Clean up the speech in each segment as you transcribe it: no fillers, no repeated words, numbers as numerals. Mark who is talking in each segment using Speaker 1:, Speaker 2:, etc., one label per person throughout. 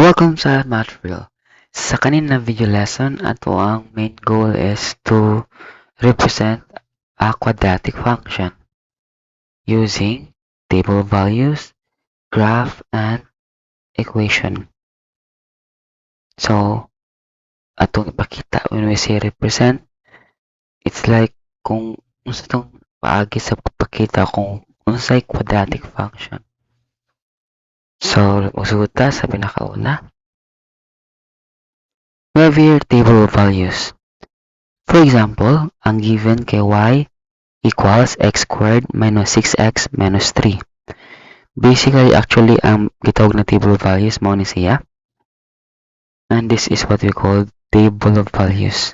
Speaker 1: Welcome sa Math Reel. Sa kanina video lesson, ato ang main goal is to represent a quadratic function using table values, graph, and equation. So, atong ipakita when we say represent, it's like kung unsa tong paagi sa pagpakita kung unsay quadratic function. So, usugod ta sa pinakauna. We have here table of values. For example, ang given kay y equals x squared minus 6x minus 3. Basically, actually, ang gitawag na table of values mo ni siya. And this is what we call table of values.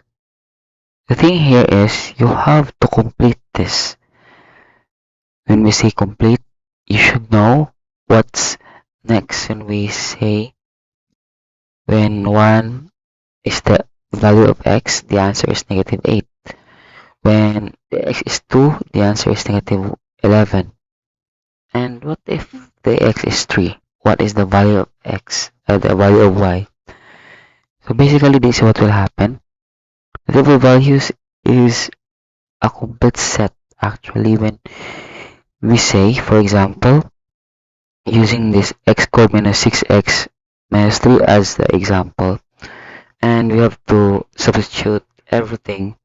Speaker 1: The thing here is you have to complete this. When we say complete, you should know what's next when we say when 1 is the value of x, the answer is negative 8. When the x is 2, the answer is negative 11. And what if the x is 3? What is the value of x? The value of y? So basically, this is what will happen. The table values is a complete set actually when we say, for example, using this x squared minus 6x minus 3 as the example, and we have to substitute everything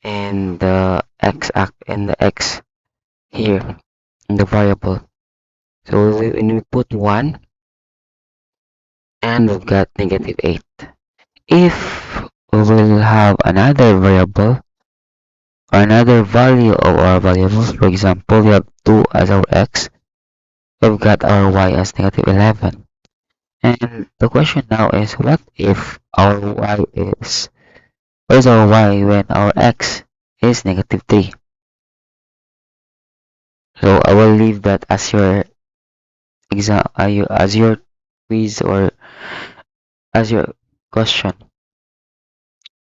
Speaker 1: in the x here in the variable. So when we put 1 and we've got negative 8. If we will have another variable or another value of our variables, for example, we have 2 as our x, we've got our y as negative 11. And the question now is, what if our y is, what is our y when our x is negative 3? So I will leave that as your as your quiz or as your question.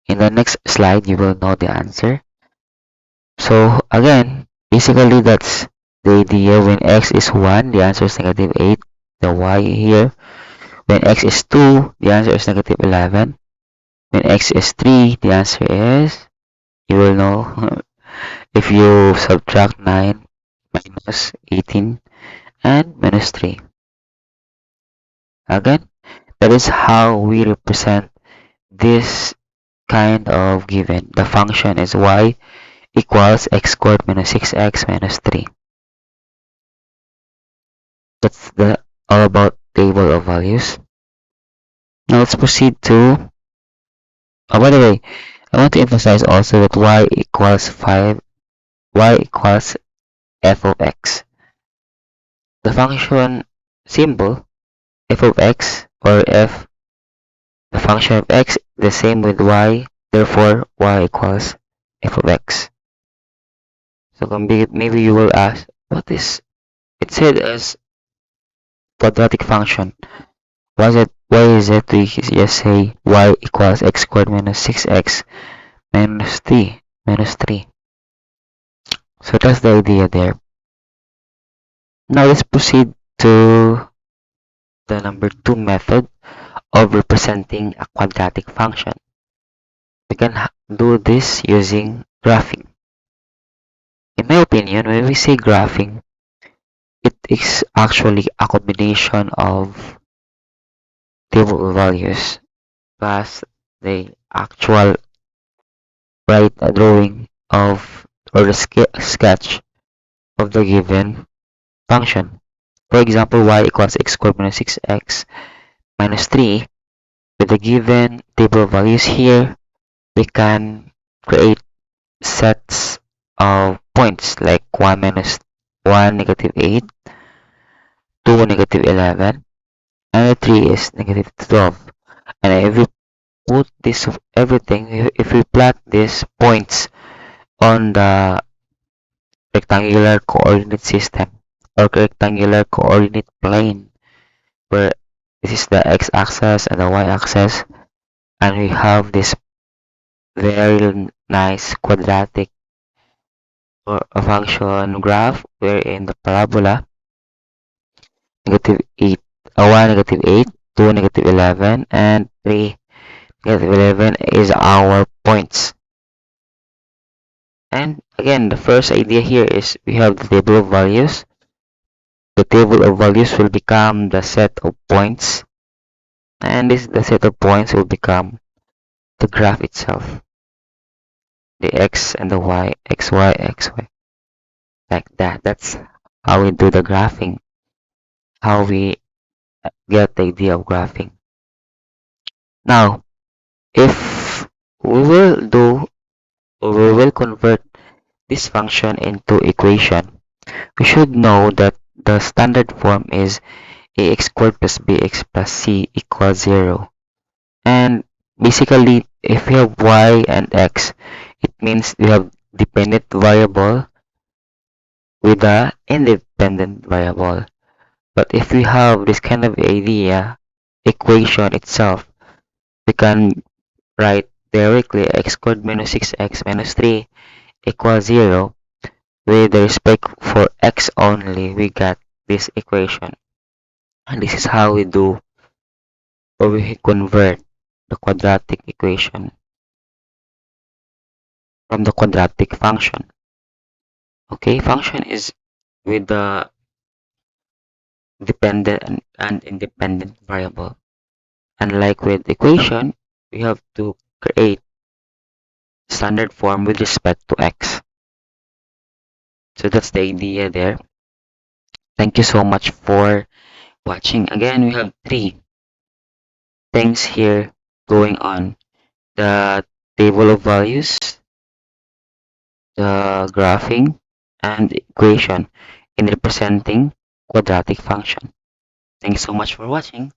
Speaker 1: In the next slide, you will know the answer. So again, basically that's the idea. When x is 1, the answer is negative 8. The y here. When x is 2, the answer is negative 11. When x is 3, the answer is, you will know if you subtract 9 minus 18 and minus 3. Again, that is how we represent this kind of given. The function is y equals x squared minus 6x minus 3. That's all about table of values. Now let's proceed to, by the way, I want to emphasize also that y equals 5, y equals f of x. The function symbol f of x or f, the function of x, the same with y, therefore y equals f of x. So maybe you will ask, what is it said as quadratic function? Why is it we just say y equals x squared minus 6x minus 3 minus 3? So that's the idea there. Now let's proceed to the number 2 method of representing a quadratic function. We can do this using graphing. In my opinion, when we say graphing, it is actually a combination of table of values plus the actual drawing of or the sketch of the given function. For example, y equals x squared minus 6x minus 3. With the given table of values here, we can create sets of points like 1 minus 1 negative 8, 2 negative 11, and 3 is negative 12. And if we put this everything, if we plot these points on the rectangular coordinate system or rectangular coordinate plane, where this is the x-axis and the y-axis, and we have this very nice quadratic or a function graph wherein the parabola negative 8, 1 negative 8 2, negative 11, and 3, negative 11 is our points. And again, the first idea here is we have the table of values. The table of values will become the set of points, and the set of points will become the graph itself, the x and the y, xy, xy, like that. That's how we do the graphing, how we get the idea of graphing. Now, if we will do or we will convert this function into equation, we should know that the standard form is ax squared plus bx plus c equals 0. And basically, if we have y and x, it means we have dependent variable with a independent variable. But if we have this kind of idea, equation itself, we can write directly x squared minus 6x minus 3 equals 0. With respect for x only, we got this equation. And this is how we do or we convert the quadratic equation from the quadratic function. Okay, function is with the dependent and independent variable. Unlike with equation, we have to create standard form with respect to x. So that's the idea there. Thank you so much for watching. Again, we have three things here going on. The table of values, the graphing, and the equation in representing quadratic function. Thanks so much for watching.